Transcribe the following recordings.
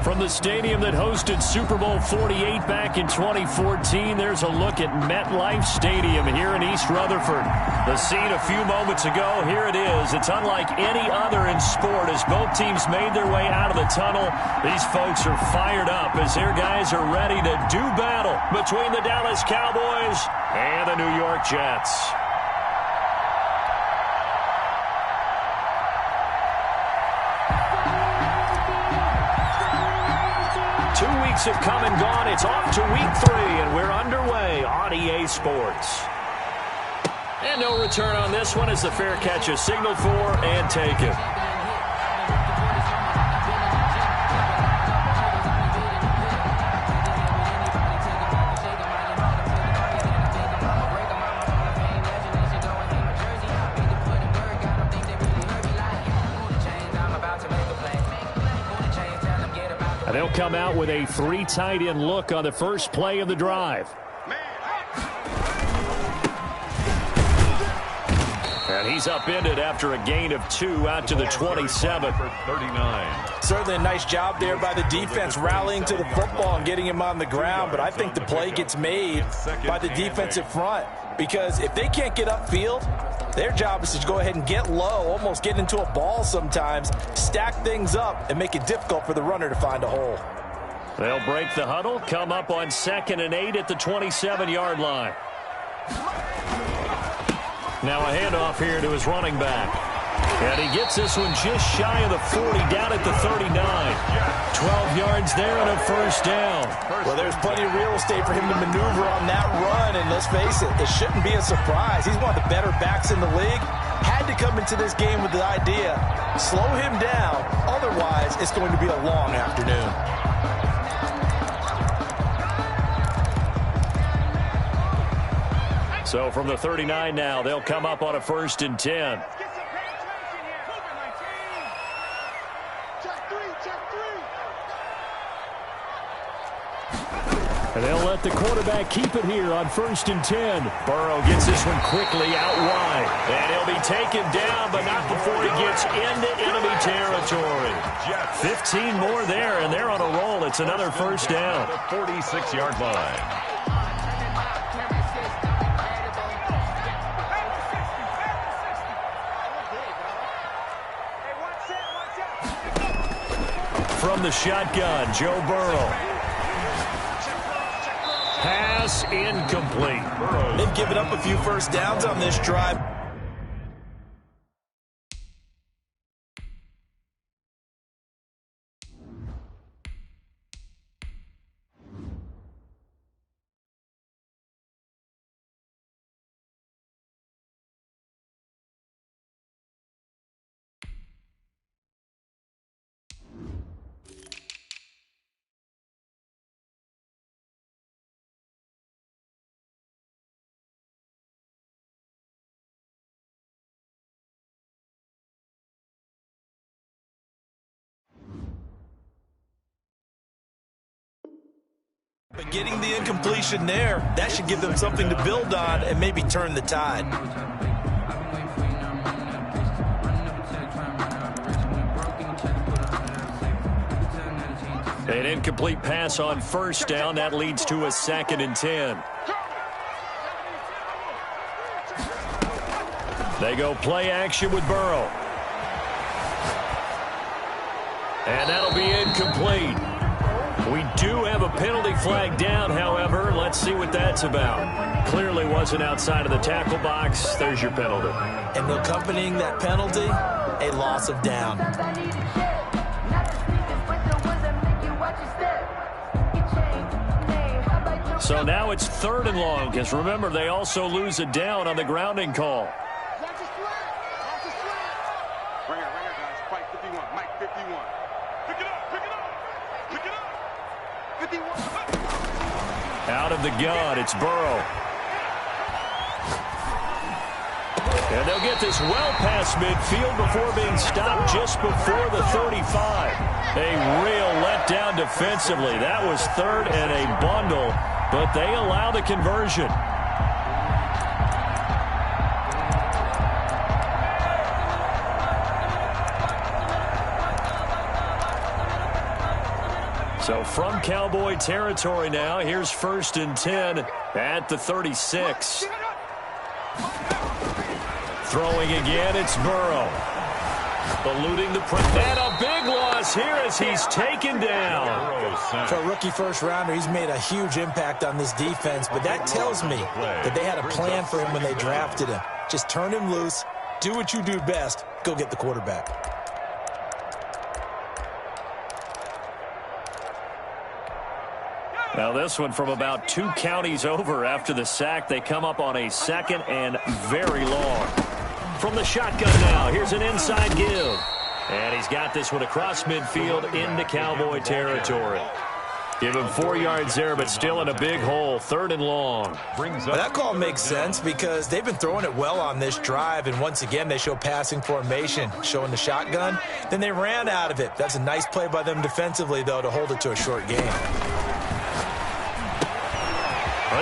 From the stadium that hosted Super Bowl 48 back in 2014, there's a look at MetLife Stadium here in East Rutherford. The scene a few moments ago, here it is. It's unlike any other in sport as both teams made their way out of the tunnel. These folks are fired up as their guys are ready to do battle between the Dallas Cowboys and the New York Jets. 2 weeks have come and gone. It's off to week 3, and we're underway on EA Sports. And no return on this one as the fair catch is signaled for and taken. They'll come out with a 3 tight end look on the first play of the drive. And he's upended after a gain of 2 out to the 27. 39. Certainly a nice job there by the defense rallying to the football and getting him on the ground, but I think the play gets made by the defensive front because if they can't get upfield, their job is to go ahead and get low, almost get into a ball sometimes, stack things up, and make it difficult for the runner to find a hole. They'll break the huddle, come up on 2nd and 8 at the 27-yard line. Now a handoff here to his running back. And he gets this one just shy of the 40, down at the 39. 12 yards there and a first down. Well, there's plenty of real estate for him to maneuver on that run, and let's face it, it shouldn't be a surprise. He's one of the better backs in the league. Had to come into this game with the idea, slow him down, otherwise it's going to be a long afternoon. So from the 39 now, they'll come up on a 1st and 10. And they'll let the quarterback keep it here on 1st and 10. Burrow gets this one quickly out wide. And he'll be taken down, but not before he gets into enemy territory. 15 more there, and they're on a roll. It's another first down. 46-yard line. From the shotgun, Joe Burrow. Pass incomplete. They've given up a few first downs on this drive. But getting the incompletion there, that should give them something to build on and maybe turn the tide. An incomplete pass on first down. That leads to a 2nd and 10. They go play action with Burrow. And that'll be incomplete. We do have a penalty flag down, however. Let's see what that's about. Clearly wasn't outside of the tackle box. There's your penalty. And accompanying that penalty, a loss of down. So now it's 3rd and long, because remember, they also lose a down on the grounding call. Out of the gun, it's Burrow. And they'll get this well past midfield before being stopped just before the 35. A real letdown defensively. That was 3rd and a bundle, but they allow the conversion. So from Cowboy territory now, here's 1st and 10 at the 36. Throwing again, it's Burrow. Eluding the pressure. And a big loss here as he's taken down. For a rookie first-rounder, he's made a huge impact on this defense, but that tells me that they had a plan for him when they drafted him. Just turn him loose, do what you do best, go get the quarterback. Now this one from about 2 counties over after the sack. They come up on a 2nd and very long. From the shotgun now, here's an inside give. And he's got this one across midfield into Cowboy territory. Give him 4 yards there, but still in a big hole. 3rd and long. Well, that call makes sense because they've been throwing it well on this drive, and once again they show passing formation, showing the shotgun. Then they ran out of it. That's a nice play by them defensively, though, to hold it to a short game.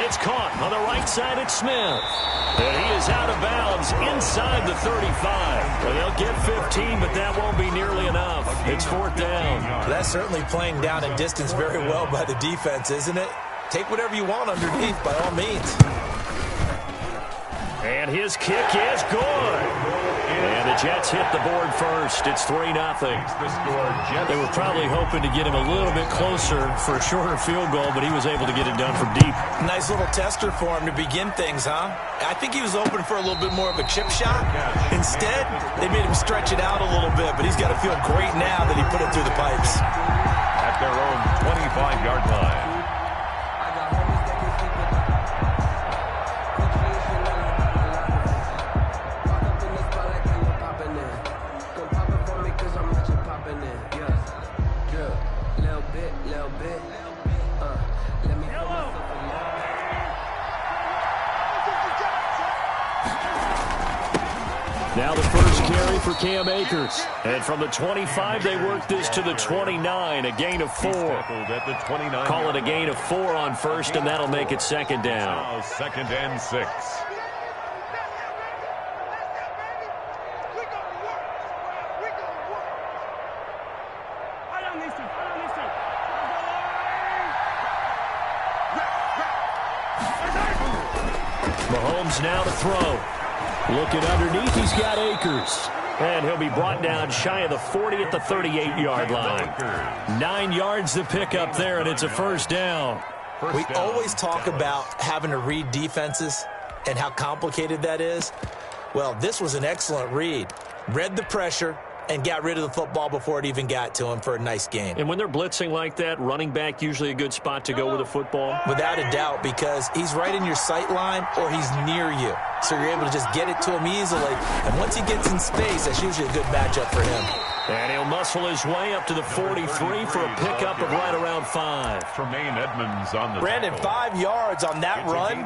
It's caught on the right side at Smith. And he is out of bounds inside the 35. Well, they'll get 15, but that won't be nearly enough. It's 4th down. That's certainly playing down in distance very well by the defense, isn't it? Take whatever you want underneath, by all means. And his kick is good. And the Jets hit the board first. It's 3-0. They were probably hoping to get him a little bit closer for a shorter field goal, but he was able to get it done from deep. Nice little tester for him to begin things, huh? I think he was open for a little bit more of a chip shot. Instead, they made him stretch it out a little bit, but he's got to feel great now that he put it through the pipes. At their own 25-yard line. Now the first carry for Cam Akers. And from the 25, they work this to the 29, a gain of 4. Call it a gain of 4 on 1st, and that'll make it 2nd down. Now 2nd and 6. Mahomes now to throw. Looking underneath, he's got Akers. And he'll be brought down shy of the 40 at the 38-yard line. 9 yards to pick up there, and it's a 1st down. We always talk about having to read defenses and how complicated that is. Well, this was an excellent read. Read the pressure and got rid of the football before it even got to him for a nice game. And when they're blitzing like that, running back usually a good spot to go with the football? Without a doubt, because he's right in your sight line or he's near you. So you're able to just get it to him easily. And once he gets in space, that's usually a good matchup for him. And he'll muscle his way up to the 43 for a pickup of right around 5. Tremaine Edmonds on the Brandon, tackle. 5 yards on that run.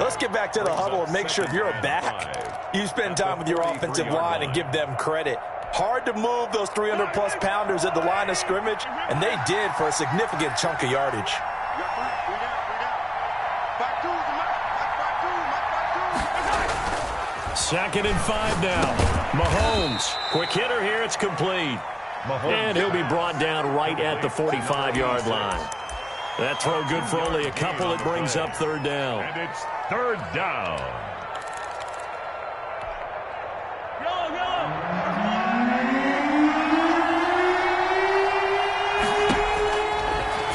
Let's get back to the huddle and make sure if you're a back, you spend time with your offensive line and give them credit. Hard to move those 300-plus pounders at the line of scrimmage, and they did for a significant chunk of yardage. Second and 5 now. Mahomes, quick hitter here, it's complete. And he'll be brought down right at the 45-yard line. That throw good for only a couple. It brings up 3rd down. And it's 3rd down.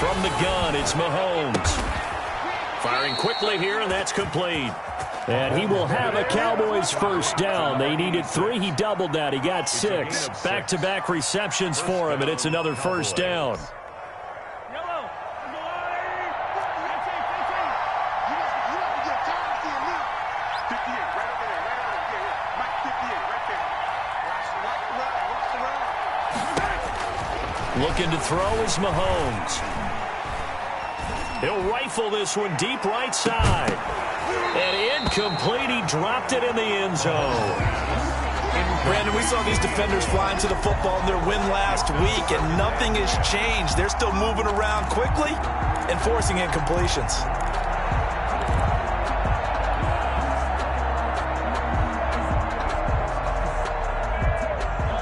From the gun, it's Mahomes. Firing quickly here, and that's complete. And he will have a Cowboys 1st down. They needed 3. He doubled that. He got 6. Back-to-back receptions for him, and it's another 1st down. Looking to throw is Mahomes. He'll rifle this one deep right side. And incomplete. He dropped it in the end zone. Brandon, we saw these defenders flying to the football in their win last week, and nothing has changed. They're still moving around quickly and forcing incompletions.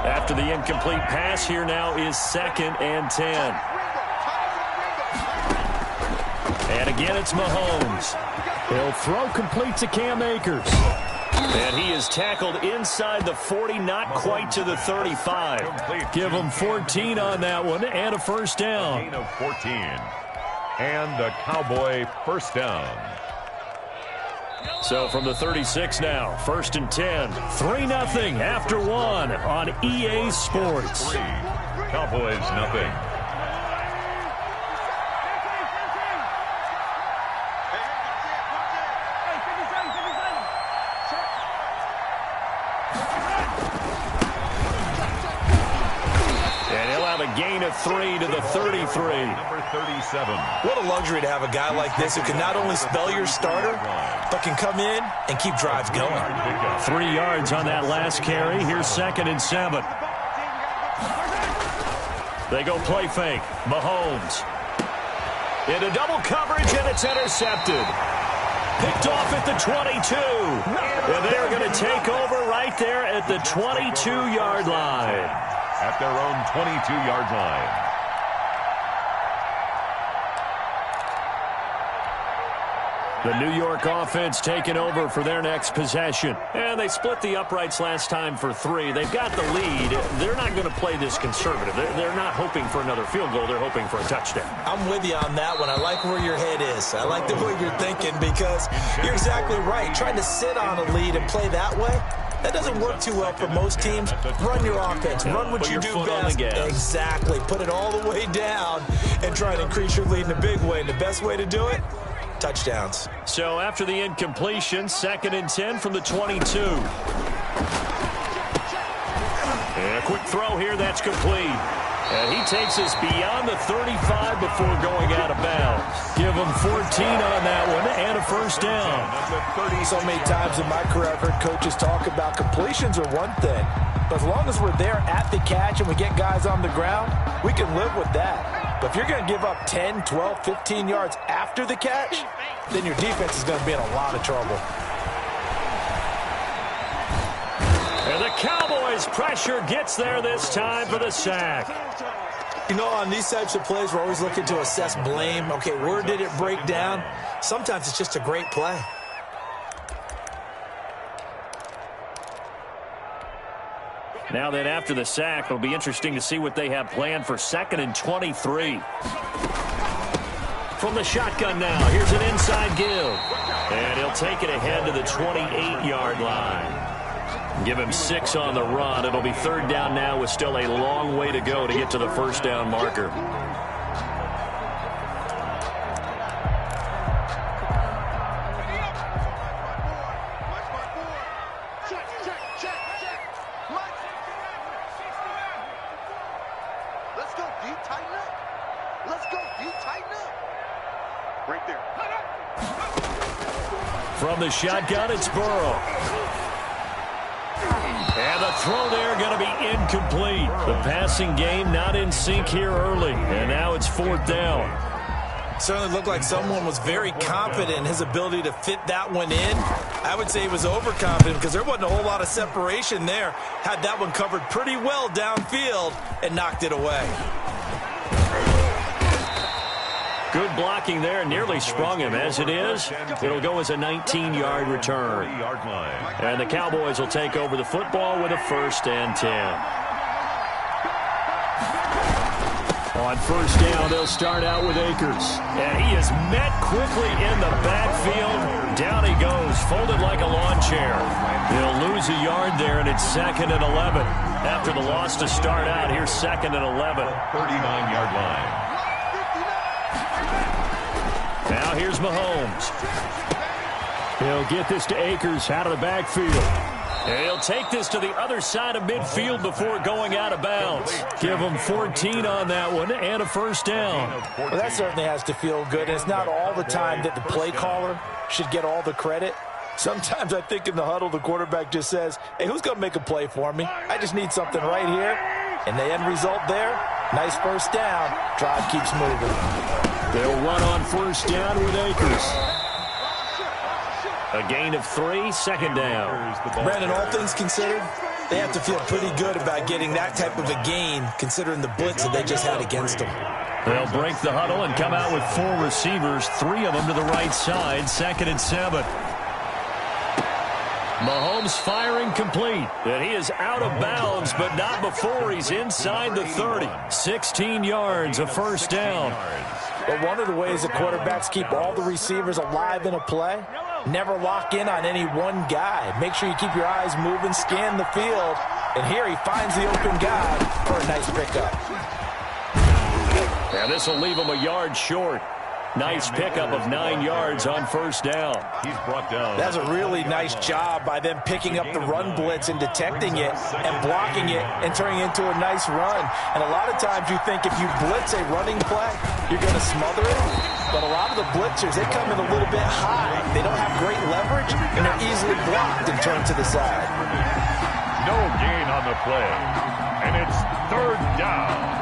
After the incomplete pass, here now is 2nd and 10. And again, it's Mahomes. He'll throw complete to Cam Akers. And he is tackled inside the 40, not quite to the 35. Give him 14 on that one and a first down. Gain of 14. And a Cowboy first down. So from the 36 now, 1st and 10. 3-0 after 1 on EA Sports. 3. Cowboys nothing. Gain of 3 to the 33. Number 37. What a luxury to have a guy like this who can not only spell your starter, but can come in and keep drives going. 3 yards on that last carry. Here's 2nd and 7. They go play fake. Mahomes. Into double coverage, and it's intercepted. Picked off at the 22. And they're going to take over right there at the 22-yard line. At their own 22-yard line. The New York offense taking over for their next possession. And they split the uprights last time for 3. They've got the lead. They're not going to play this conservative. They're not hoping for another field goal. They're hoping for a touchdown. I'm with you on that one. I like where your head is. I like the way you're thinking because you're exactly right. Trying to sit on a lead and play that way, that doesn't work too well for most teams. Run your offense. Run what you do best. Exactly. Put it all the way down and try to increase your lead in a big way. And the best way to do it, touchdowns. So after the incompletion, 2nd and 10 from the 22. And a quick throw here, that's complete. And he takes us beyond the 35 before going out of bounds. Give him 14 on that one and a first down. So many times in my career, I've heard coaches talk about completions are one thing. But as long as we're there at the catch and we get guys on the ground, we can live with that. But if you're going to give up 10, 12, 15 yards after the catch, then your defense is going to be in a lot of trouble. And the Cowboys' pressure gets there this time for the sack. You know, on these types of plays, we're always looking to assess blame. Okay, where did it break down? Sometimes it's just a great play. Now then, after the sack, it'll be interesting to see what they have planned for 2nd and 23. From the shotgun now, here's an inside give. And he'll take it ahead to the 28-yard line. Give him 6 on the run. It'll be 3rd down now with still a long way to go to get to the first down marker. Let's go deep, tighten up. Let's go deep, tighten up. Right there. From the shotgun, it's Burrow. And the throw there going to be incomplete. The passing game not in sync here early. And now it's 4th down. Certainly looked like someone was very confident in his ability to fit that one in. I would say he was overconfident because there wasn't a whole lot of separation there. Had that one covered pretty well downfield and knocked it away. Good blocking there. Nearly sprung him. As it is, it'll go as a 19-yard return. And the Cowboys will take over the football with a 1st and 10. On 1st down, they'll start out with Akers. And he is met quickly in the backfield. Down he goes, folded like a lawn chair. He'll lose a yard there, and it's 2nd and 11. After the loss to start out, here's 2nd and 11. 39-yard line. Now here's Mahomes. He'll get this to Akers out of the backfield. And he'll take this to the other side of midfield before going out of bounds. Give him 14 on that one and a first down. Well, that certainly has to feel good. And it's not all the time that the play caller should get all the credit. Sometimes I think in the huddle, the quarterback just says, hey, who's going to make a play for me? I just need something right here. And the end result there, nice first down. Drive keeps moving. They'll run on 1st down with Akers. A gain of 3, 2nd down. Brandon, all things considered, they have to feel pretty good about getting that type of a gain considering the blitz that they just had against them. They'll break the huddle and come out with 4 receivers, 3 of them to the right side, 2nd and 7. Mahomes firing complete. And he is out of bounds, but not before he's inside the 30. 16 yards, a first down. But one of the ways that quarterbacks keep all the receivers alive in a play, never lock in on any one guy. Make sure you keep your eyes moving, scan the field. And here he finds the open guy for a nice pickup. And this will leave him a yard short. Nice pickup of 9 yards on first down. He's brought down. That's a really nice job by them picking up the run blitz and detecting it and blocking it and turning it into a nice run. And a lot of times you think if you blitz a running play, you're going to smother it. But a lot of the blitzers, they come in a little bit high. They don't have great leverage, and they're easily blocked and turned to the side. No gain on the play. And it's 3rd down.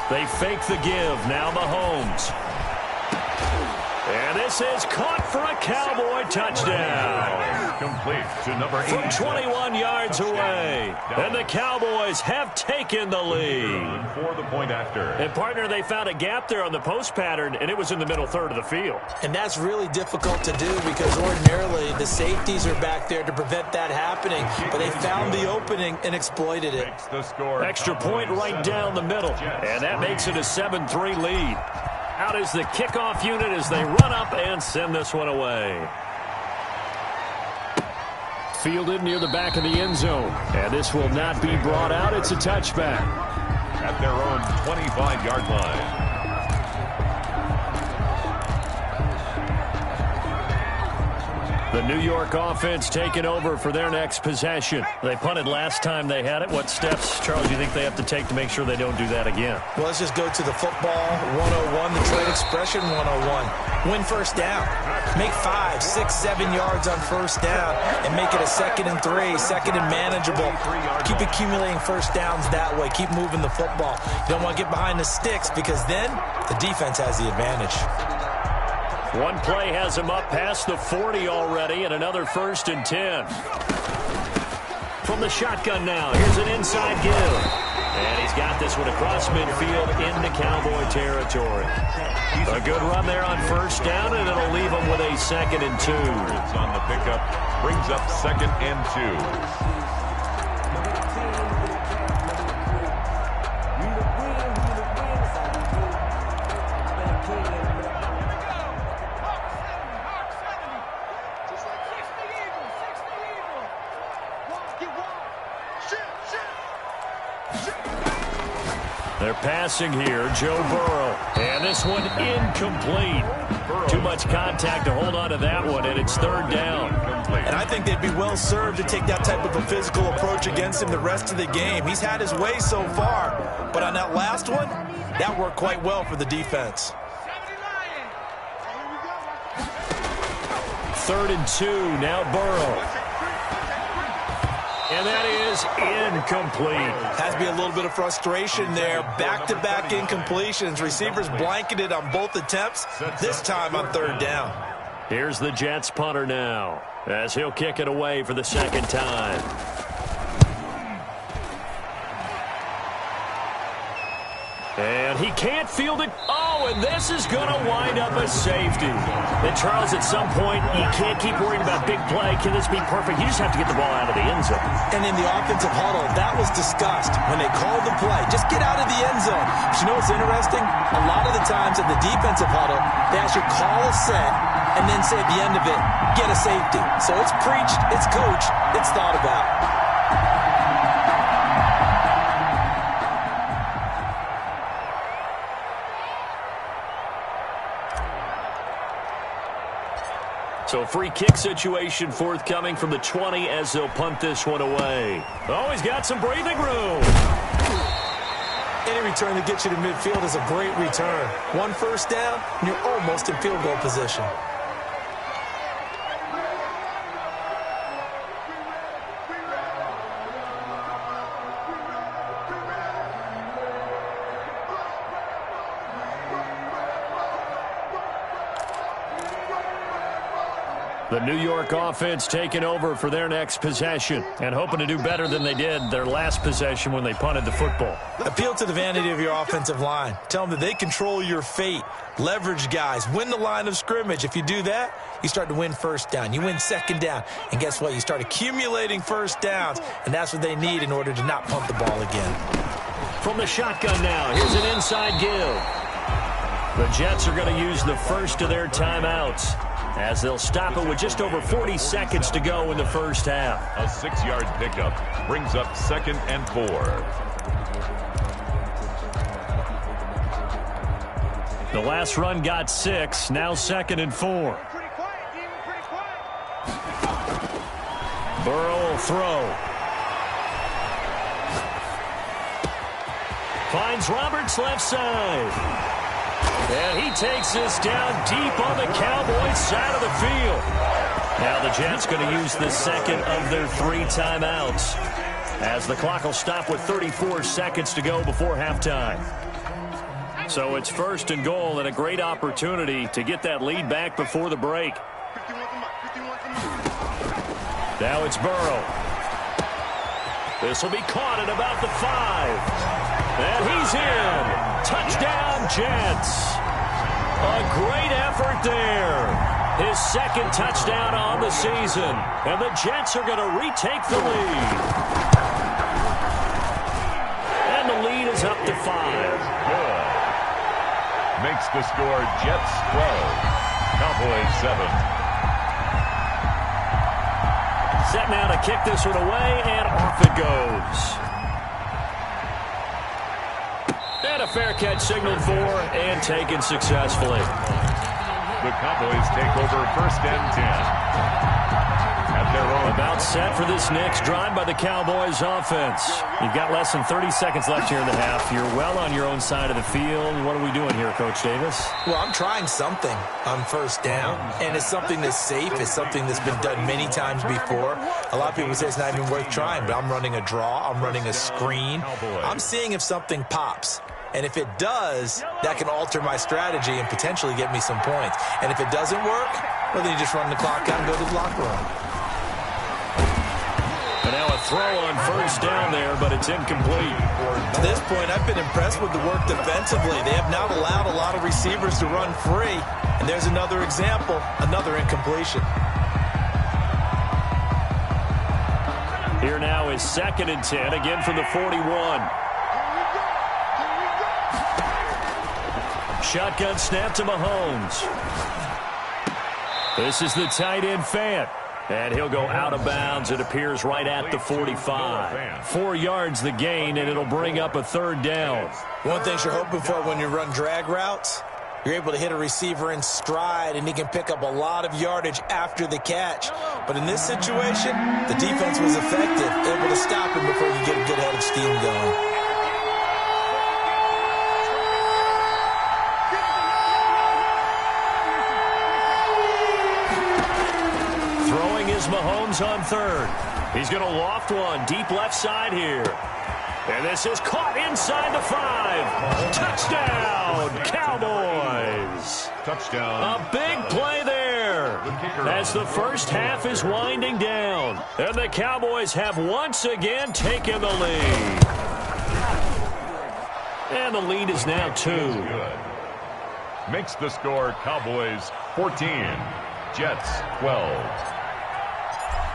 They fake the give. Now Mahomes. And this is caught for a Cowboy touchdown. Complete to number 8. From 21 yards away. And the Cowboys have taken the lead. For the point after. And, partner, they found a gap there on the post pattern, and it was in the middle third of the field. And that's really difficult to do because ordinarily the safeties are back there to prevent that happening. But they found the opening and exploited it. Extra point right down the middle. And that makes it a 7-3 lead. Out is the kickoff unit as they run up and send this one away. Fielded near the back of the end zone. And this will not be brought out. It's a touchback. At their own 25-yard line. The New York offense taking over for their next possession. They punted last time they had it. What steps, Charles, do you think they have to take to make sure they don't do that again? Well, let's just go to the football 101, the trade expression 101. Win first down. Make 5, 6, 7 yards on first down and make it a 2nd and 3, 2nd and manageable. Keep accumulating first downs that way. Keep moving the football. You don't want to get behind the sticks because then the defense has the advantage. One play has him up past the 40 already, and another 1st and 10. From the shotgun now, here's an inside give. And he's got this one across midfield into Cowboy territory. A good run there on first down, and it'll leave him with a 2nd and 2. It's on the pickup, brings up 2nd and 2. They're passing here, Joe Burrow. And this one incomplete. Too much contact to hold on to that one, and it's 3rd down. And I think they'd be well served to take that type of a physical approach against him the rest of the game. He's had his way so far, but on that last one, that worked quite well for the defense. 3rd and 2, now Burrow. And that is incomplete. Has to be a little bit of frustration there. Back-to-back incompletions. Receivers blanketed on both attempts, this time on 3rd down. Here's the Jets punter now, as he'll kick it away for the 2nd time. And he can't field it. Oh, and this is going to wind up a safety. And, Charles, at some point, you can't keep worrying about big play. Can this be perfect? You just have to get the ball out of the end zone. And in the offensive huddle, that was discussed when they called the play. Just get out of the end zone. But you know what's interesting? A lot of the times at the defensive huddle, they actually call a set and then say at the end of it, get a safety. So it's preached, it's coached, it's thought about. So free kick situation forthcoming from the 20 as they'll punt this one away. Oh, he's got some breathing room. Any return that gets you to midfield is a great return. 1 first down, and you're almost in field goal position. The New York offense taking over for their next possession and hoping to do better than they did their last possession when they punted the football. Appeal to the vanity of your offensive line. Tell them that they control your fate. Leverage guys. Win the line of scrimmage. If you do that, you start to win first down. You win second down. And guess what? You start accumulating first downs. And that's what they need in order to not punt the ball again. From the shotgun now, here's an inside give. The Jets are going to use the first of their timeouts, as they'll stop it with just over 40 seconds to go in the first half. A 6-yard pickup brings up 2nd and 4. The last run got 6, now 2nd and 4. Burrow will throw. Finds Roberts left side. And he takes this down deep on the Cowboys side of the field. Now the Jets going to use the second of their 3 timeouts, as the clock will stop with 34 seconds to go before halftime. So it's 1st and goal, and a great opportunity to get that lead back before the break. Now it's Burrow. This will be caught at about the 5. And he's in. Touchdown, Jets. A great effort there. His 2nd touchdown on the season. And the Jets are going to retake the lead. And the lead is up to 5. Good. Makes the score Jets 12. Cowboys 7. Set now to kick this one away, and off it goes. And a fair catch signaled for and taken successfully. The Cowboys take over 1st and 10. At their own. About set for this next drive by the Cowboys offense. You've got less than 30 seconds left here in the half. You're well on your own side of the field. What are we doing here, Coach Davis? Well, I'm trying something on 1st down, and it's something that's safe. It's something that's been done many times before. A lot of people say it's not even worth trying, but I'm running a draw. I'm running a screen. I'm seeing if something pops. And if it does, that can alter my strategy and potentially get me some points. And if it doesn't work, well, then you just run the clock out and go to the locker room. And now a throw on 1st down there, but it's incomplete. To this point, I've been impressed with the work defensively. They have not allowed a lot of receivers to run free. And there's another example, another incompletion. Here now is 2nd and 10, again from the 41. Shotgun snap to Mahomes. This is the tight end Fant. And he'll go out of bounds. It appears right at the 45. 4 yards the gain, and it'll bring up a 3rd down. One thing you're hoping for when you run drag routes, you're able to hit a receiver in stride, and he can pick up a lot of yardage after the catch. But in this situation, the defense was effective, able to stop him before you get a good head of steam going. Mahomes on 3rd. He's going to loft one deep left side here. And this is caught inside the 5. Touchdown, Cowboys. Touchdown. A big play there as the first half is winding down. And the Cowboys have once again taken the lead. And the lead is now 2. Good. Makes the score Cowboys 14. Jets 12.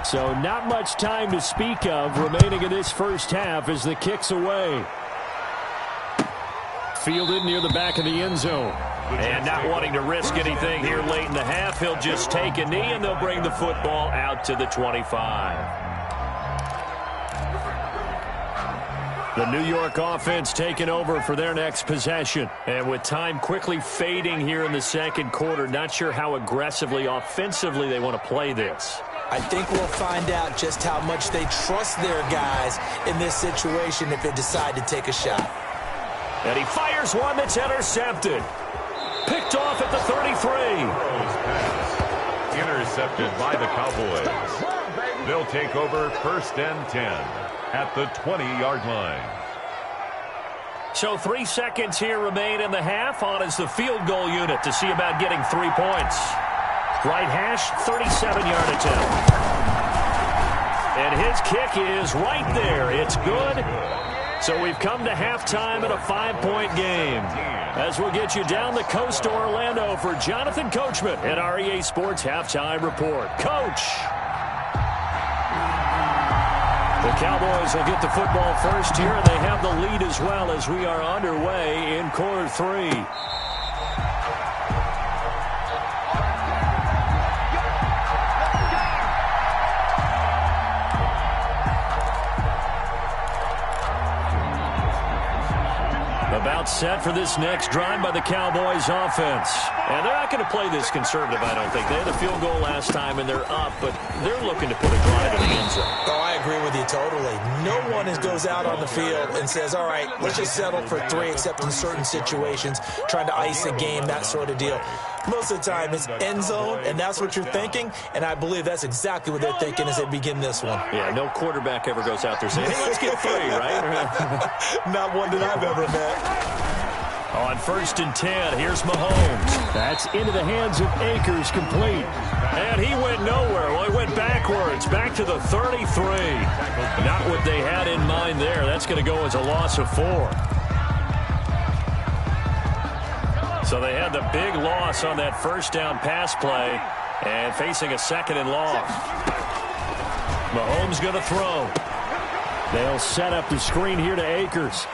So not much time to speak of remaining in this first half as the kick's away. Fielded near the back of the end zone. And not wanting to risk anything here late in the half, he'll just take a knee and they'll bring the football out to the 25. The New York offense taking over for their next possession. And with time quickly fading here in the 2nd quarter, not sure how aggressively, offensively they want to play this. I think we'll find out just how much they trust their guys in this situation if they decide to take a shot. And he fires one that's intercepted. Picked off at the 33. Intercepted by the Cowboys. They'll take over 1st and 10 at the 20-yard line. So 3 seconds here remain in the half. On is the field goal unit to see about getting 3 points. Right hash, 37-yard attempt. And his kick is right there. It's good. So we've come to halftime in a 5-point game. As we'll get you down the coast to Orlando for Jonathan Coachman at our EA Sports Halftime Report. Coach! The Cowboys will get the football first here, and they have the lead as well as we are underway in quarter 3. About set for this next drive by the Cowboys offense. And they're not going to play this conservative, I don't think. They had a field goal last time, and they're up, but they're looking to put a drive in the end zone. Oh, I agree with you totally. No one goes out on the field and says, all right, let's just settle for 3, except in certain situations, trying to ice a game, that sort of deal. Most of the time, it's end zone, and that's what you're thinking, and I believe that's exactly what they're thinking as they begin this one. Yeah, no quarterback ever goes out there saying, hey, let's get 3, right? Not one that I've ever met. On 1st and 10, here's Mahomes. That's into the hands of Akers, complete. And he went nowhere. Well, he went backwards, back to the 33. Not what they had in mind there. That's going to go as a loss of 4. So they had the big loss on that first down pass play and facing a 2nd and long. Mahomes going to throw. They'll set up the screen here to Akers.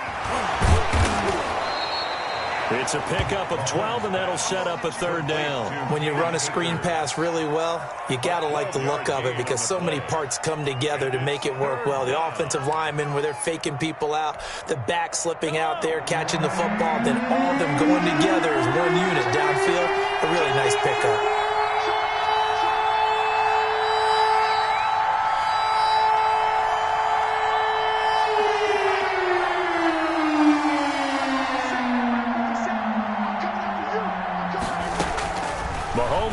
It's a pickup of 12, and that'll set up a 3rd down. When you run a screen pass really well, you got to like the look of it because so many parts come together to make it work well. The offensive linemen, where they're faking people out, the back slipping out there, catching the football, then all of them going together as one unit downfield. A really nice pickup.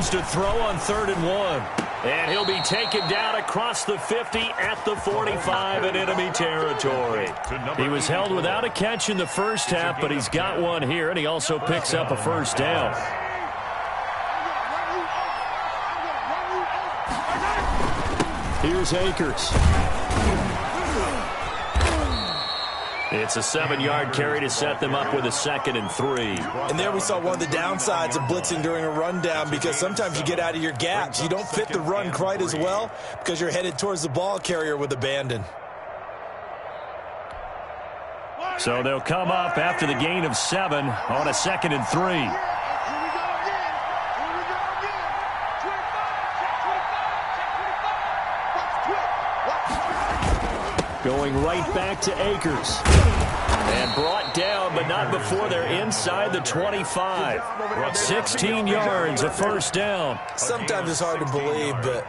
To throw on 3rd and 1. And he'll be taken down across the 50 at the 45 in enemy territory. He was held without a catch in the first half, but he's got one here, and he also picks up a 1st down. Here's Akers. It's a 7-yard carry to set them up with a 2nd and 3. And there we saw one of the downsides of blitzing during a rundown because sometimes you get out of your gaps. You don't fit the run quite as well because you're headed towards the ball carrier with abandon. So they'll come up after the gain of 7 on a 2nd and 3. Going right back to Akers. And brought down, but not before they're inside the 25. 16 yards, a 1st down. Sometimes it's hard to believe, but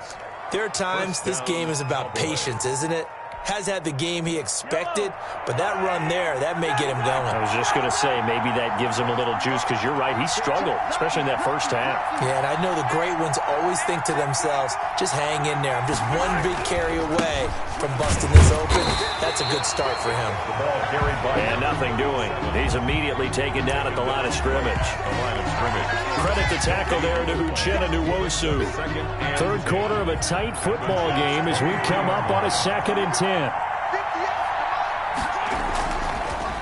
there are times this game is about patience, isn't it? Has had the game he expected, but that run there, that may get him going. I was just going to say, maybe that gives him a little juice, because you're right, he struggled, especially in that first half. Yeah, and I know the great ones always think to themselves, just hang in there. I'm just one big carry away from busting this open. That's a good start for him. And nothing doing. He's immediately taken down at the line of scrimmage. Credit the tackle there to Uchenna Nwosu. 3rd quarter of a tight football game as we come up on a 2nd and 10.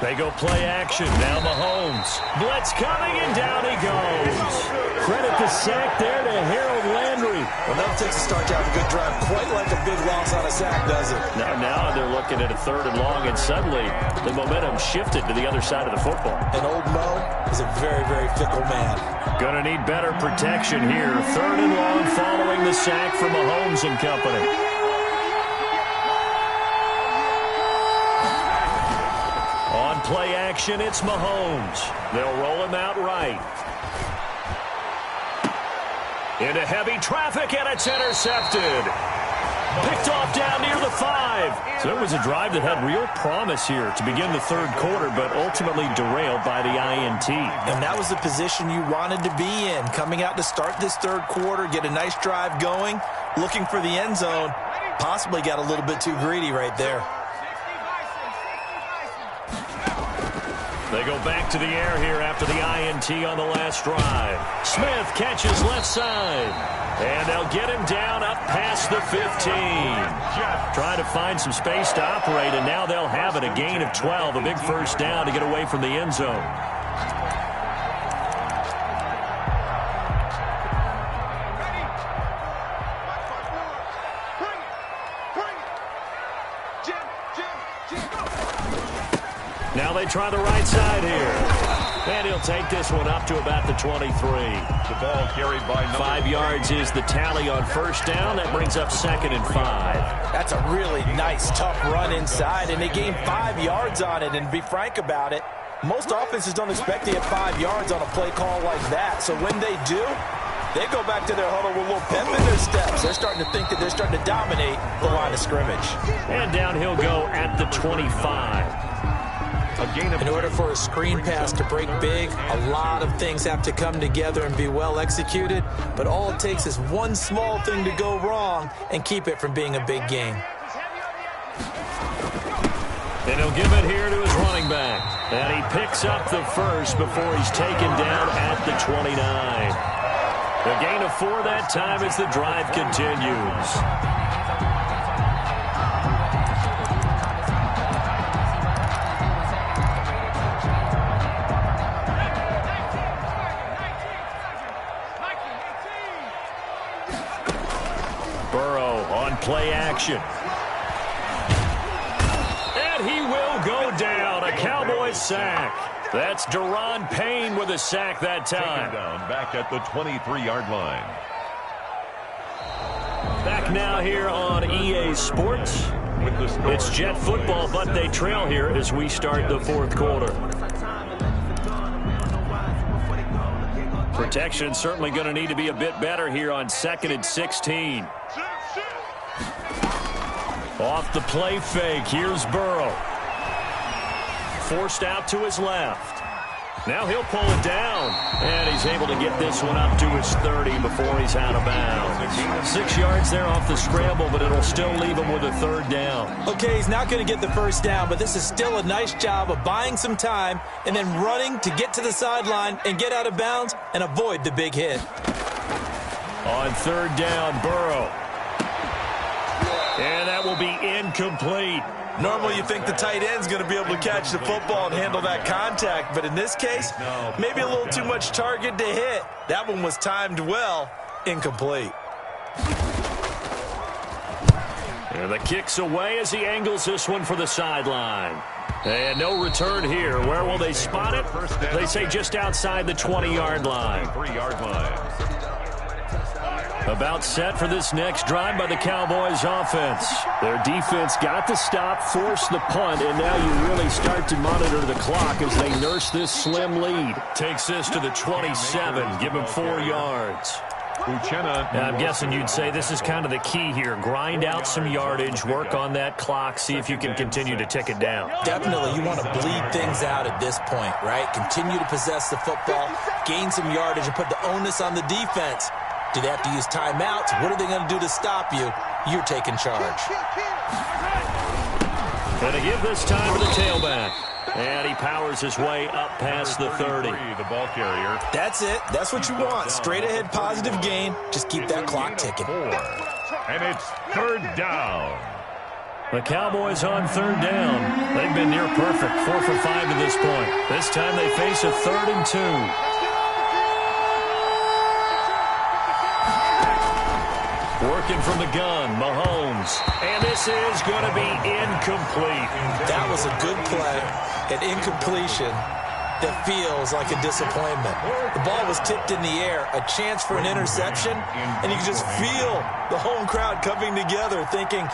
They go play action. Now Mahomes. Blitz coming, and down he goes. Credit the sack there to Harold Landry. Well, that takes a start to have a good drive. Quite like a big loss on a sack, does it? Now they're looking at a 3rd and long, and suddenly the momentum shifted to the other side of the football. And old Mo is a very, very fickle man. Gonna need better protection here. 3rd and long following the sack from Mahomes and company. On play action, it's Mahomes. They'll roll him out right. Into heavy traffic, and it's intercepted. Picked off down near the 5. So it was a drive that had real promise here to begin the 3rd quarter, but ultimately derailed by the INT. And that was the position you wanted to be in. Coming out to start this 3rd quarter, get a nice drive going, looking for the end zone. Possibly got a little bit too greedy right there. They go back to the air here after the INT on the last drive. Smith catches left side. And they'll get him down up past the 15. Trying to find some space to operate, and now they'll have it. A gain of 12, a big first down to get away from the end zone. Now they try the right side here. And he'll take this one up to about the 23. The ball carried by 5 yards is the tally on first down. That brings up 2nd and 5. That's a really nice, tough run inside, and they gained 5 yards on it. And to be frank about it, most offenses don't expect to get 5 yards on a play call like that. So when they do, they go back to their huddle with a little pep in their steps. They're starting to think that they're starting to dominate the line of scrimmage. And down he'll go at the 25. In order for a screen pass to break big, a lot of things have to come together and be well executed, but all it takes is one small thing to go wrong and keep it from being a big gain. And he'll give it here to his running back. And he picks up the first before he's taken down at the 29. The gain of 4 that time as the drive continues. Play action. And he will go down. A Cowboys sack. That's Deron Payne with a sack that time. Down back at the 23-yard line. Back now here on EA Sports. It's Jet football, but they trail here as we start the 4th quarter. Protection certainly going to need to be a bit better here on 2nd and 16. Off the play fake, here's Burrow. Forced out to his left. Now he'll pull it down. And he's able to get this one up to his 30 before he's out of bounds. 6 yards there off the scramble, but it'll still leave him with a 3rd down. Okay, he's not going to get the first down, but this is still a nice job of buying some time and then running to get to the sideline and get out of bounds and avoid the big hit. On 3rd down, Burrow. And that will be incomplete. Normally you think the tight end's going to be able to catch the football and handle that contact, but in this case, maybe a little too much target to hit. That one was timed well, incomplete. And the kick's away as he angles this one for the sideline. And no return here. Where will they spot it? They say just outside the 20-yard line. 3-yard line. About set for this next drive by the Cowboys offense. Their defense got the stop, forced the punt, and now you really start to monitor the clock as they nurse this slim lead. Takes this to the 27, give him 4 yards. I'm guessing you'd say this is kind of the key here. Grind out some yardage, work on that clock, see if you can continue to tick it down. Definitely, you want to bleed things out at this point, right? Continue to possess the football, gain some yardage, and put the onus on the defense. Do they have to use timeouts? What are they going to do to stop you? You're taking charge. And to give this time to the tailback. And he powers his way up past the 30. The ball carrier. That's it. That's what you want. Straight ahead positive gain. Just keep that clock ticking. 4. And it's 3rd down. The Cowboys on 3rd down. They've been near perfect. 4 for 5 to this point. This time they face a 3rd and 2. Working from the gun, Mahomes. And this is going to be incomplete. That was a good play. An incompletion that feels like a disappointment. The ball was tipped in the air, a chance for an interception, and you can just feel the home crowd coming together thinking,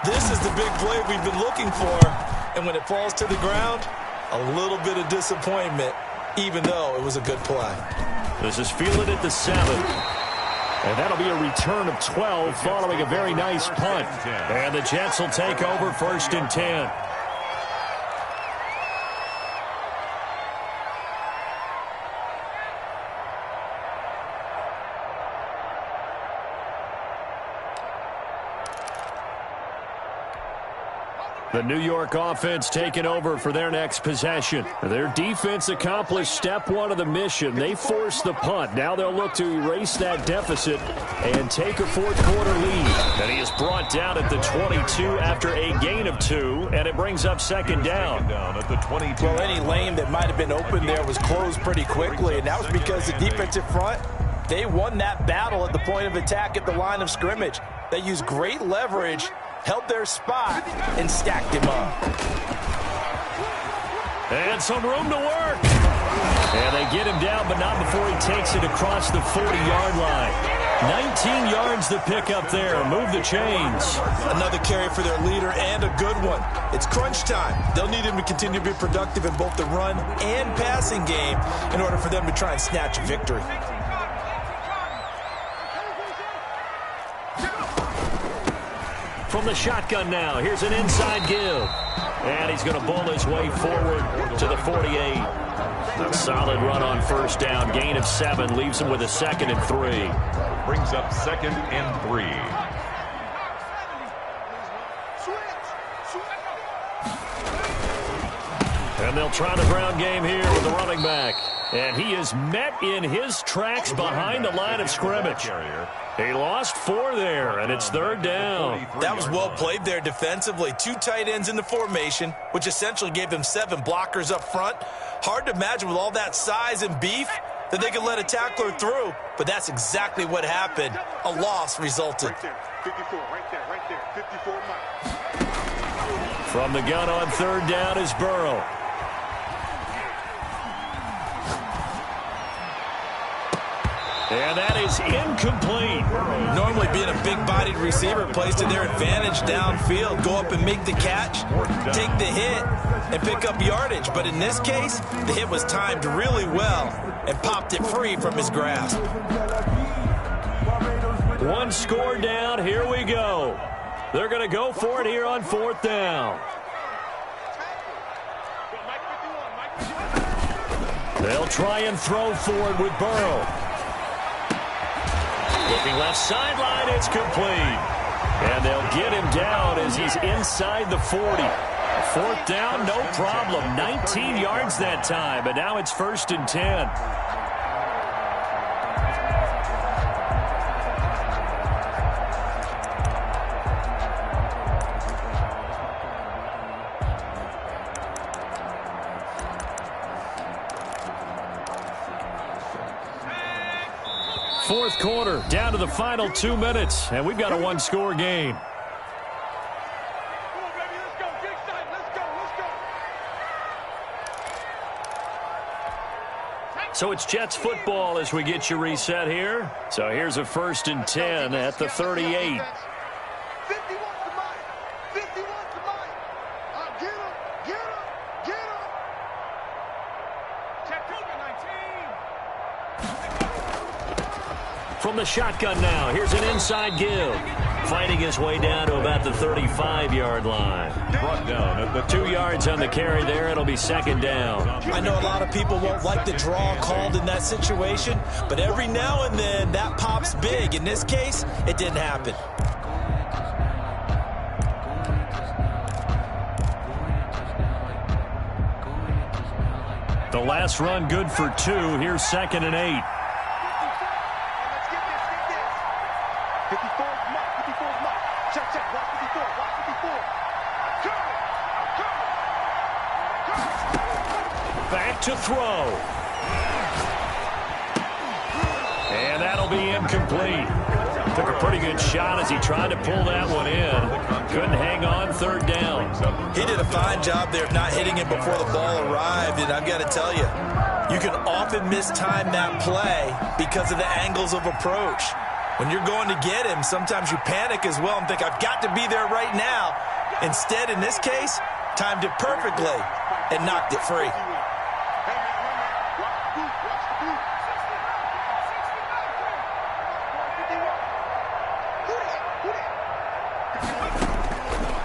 this is the big play we've been looking for. And when it falls to the ground, a little bit of disappointment, even though it was a good play. This is fielded at the 7. And that'll be a return of 12 following a very nice punt. And the Jets will take over 1st and 10. The New York offense taking over for their next possession. Their defense accomplished step one of the mission. They forced the punt. Now they'll look to erase that deficit and take a fourth-quarter lead. And he is brought down at the 22 after a gain of 2, and it brings up second down. At the 22. Well, any lane that might have been open there was closed pretty quickly, and that was because the defensive front, they won that battle at the point of attack at the line of scrimmage. They used great leverage, held their spot, and stacked him up. And some room to work. And they get him down, but not before he takes it across the 40-yard line. 19 yards to pick up there. Move the chains. Another carry for their leader, and a good one. It's crunch time. They'll need him to continue to be productive in both the run and passing game in order for them to try and snatch a victory. From the shotgun now, here's an inside give. And he's going to bull his way forward to the 48. A solid run on first down. Gain of 7 leaves him with a 2nd and 3. Brings up 2nd and 3. And they'll try the ground game here with the running back. And he is met in his tracks behind the line of scrimmage. He lost 4 there, and it's 3rd down. That was well played there defensively. 2 tight ends in the formation, which essentially gave them 7 blockers up front. Hard to imagine with all that size and beef that they could let a tackler through, but that's exactly what happened. A loss resulted. Right there, 54, right there, 54 miles. From the gun on 3rd down is Burrow. And that is incomplete. Normally being a big-bodied receiver plays to their advantage downfield. Go up and make the catch, take the hit, and pick up yardage. But in this case, the hit was timed really well and popped it free from his grasp. 1 score down. Here we go. They're going to go for it here on 4th down. They'll try and throw for it with Burrow. Looking left sideline, it's complete. And they'll get him down as he's inside the 40. 4th down, no problem. 19 yards that time, but now it's 1st and 10. Fourth quarter, down to the final 2 minutes, and we've got a 1-score game. So it's Jets football as we get you reset here. So here's a 1st and 10 at the 38. 51 to mine. 51 to mine. Get him. Get him. Get him. From the shotgun now, here's an inside give. Fighting his way down to about the 35-yard line. Brought down at the 2 yards on the carry there. It'll be 2nd down. I know a lot of people won't like the draw called in that situation, but every now and then that pops big. In this case, it didn't happen. The last run good for 2. Here's 2nd and 8. 54 mark. 54 mark. Check. Watch 54. Watch 54. Back to throw. And that'll be incomplete. Took a pretty good shot as he tried to pull that one in. Couldn't hang on. 3rd down. He did a fine job there of not hitting it before the ball arrived, and I've got to tell you, you can often mistime that play because of the angles of approach. When you're going to get him, sometimes you panic as well and think, I've got to be there right now. Instead, in this case, timed it perfectly and knocked it free.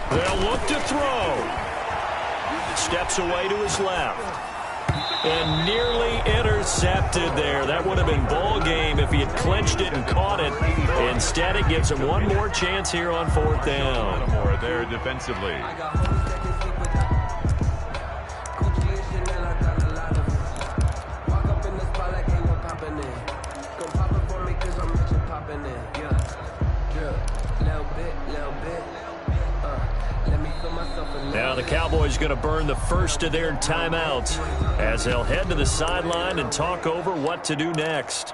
They'll look to throw. Steps away to his left. And nearly intercepted there. That would have been ball game if he had clinched it and caught it. Instead, it gives him one more chance here on 4th down. More there defensively. Now the Cowboys going to burn the first of their timeouts as they'll head to the sideline and talk over what to do next.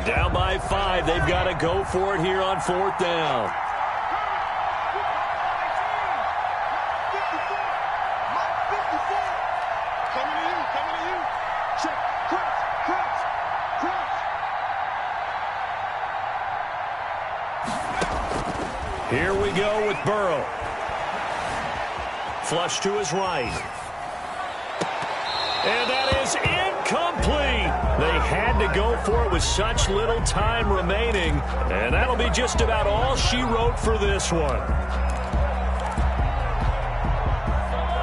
Down by 5. They've got to go for it here on 4th down. Coming to you. Check. Cross. Here we go with Burrow. Flush to his right. And that is incomplete. They had to go for it with such little time remaining. And that'll be just about all she wrote for this one.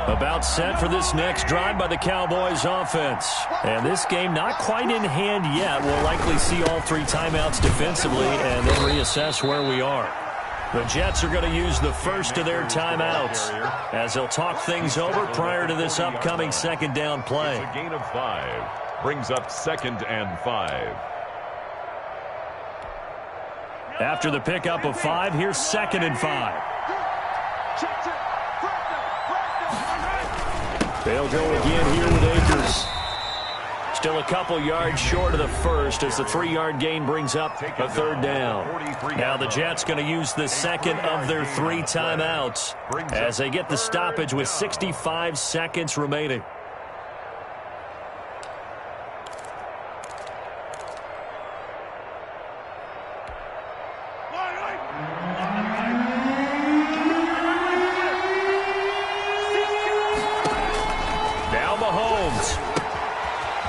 About set for this next drive by the Cowboys offense. And this game not quite in hand yet. We'll likely see all 3 timeouts defensively and then reassess where we are. The Jets are going to use the first of their timeouts as they'll talk things over prior to this upcoming 2nd down play. It's a gain of 5. Brings up 2nd and 5. After the pickup of 5, here's 2nd and 5. They'll go again here with Akers. Still a couple yards short of the first as the 3-yard gain brings up a 3rd down. Now the Jets going to use the second of their 3 timeouts as they get the stoppage with 65 seconds remaining. Now Mahomes.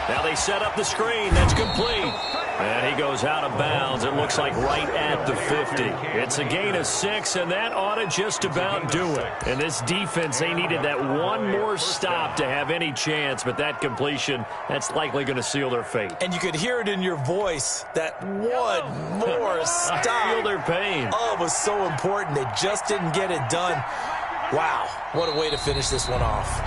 Now they set up the screen. That's complete. And he goes out of bounds. It looks like right at the 50. It's a gain of 6, and that ought to just about do it. And this defense, they needed that one more stop to have any chance, but that completion, that's likely going to seal their fate. And you could hear it in your voice, that one more stop. I feel their pain. Oh, it was so important. They just didn't get it done. Wow, what a way to finish this one off.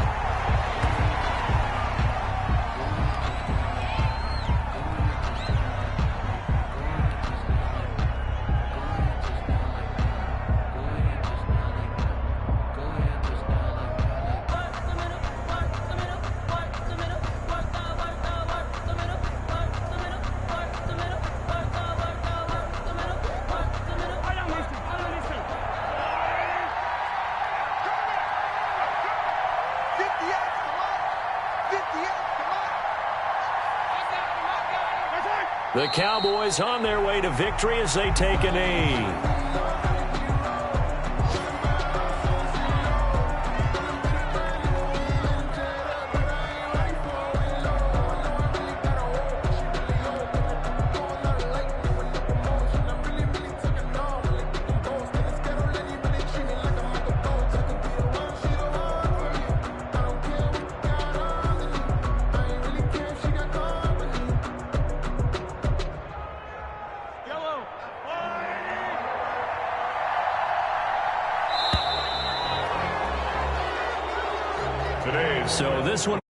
The Cowboys on their way to victory as they take a knee. So this one